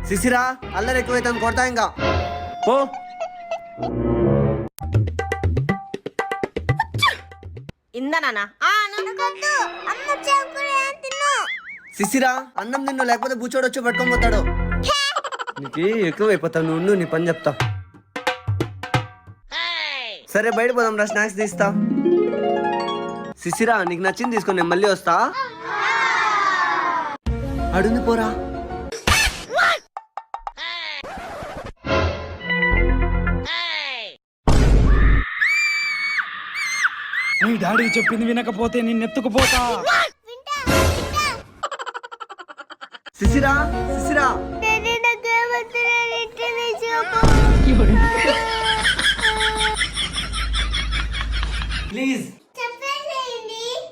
శిశిరా అల్లరి ఎక్కువైతే కొడతా ఇంకా పో. ఇందా నాన్న శిశిరా అన్నం తిన్ను లేకపోతే బూచోడు వచ్చి పట్టుకొని పోతాడు. నీకు ఎక్కువ అయిపోతావు, నువ్వు నీ పని చెప్తా. సరే బయట పోదాం రా, స్నాక్స్ తీస్తా. శిశిరా నీకు నచ్చింది తీసుకొని నేను మళ్ళీ వస్తా. అడుగు పోరా. నీ డాడీ చెప్పింది వినకపోతే నిన్నెత్తుకుపోతా. శిశిరా శిశిరా ప్లీజ్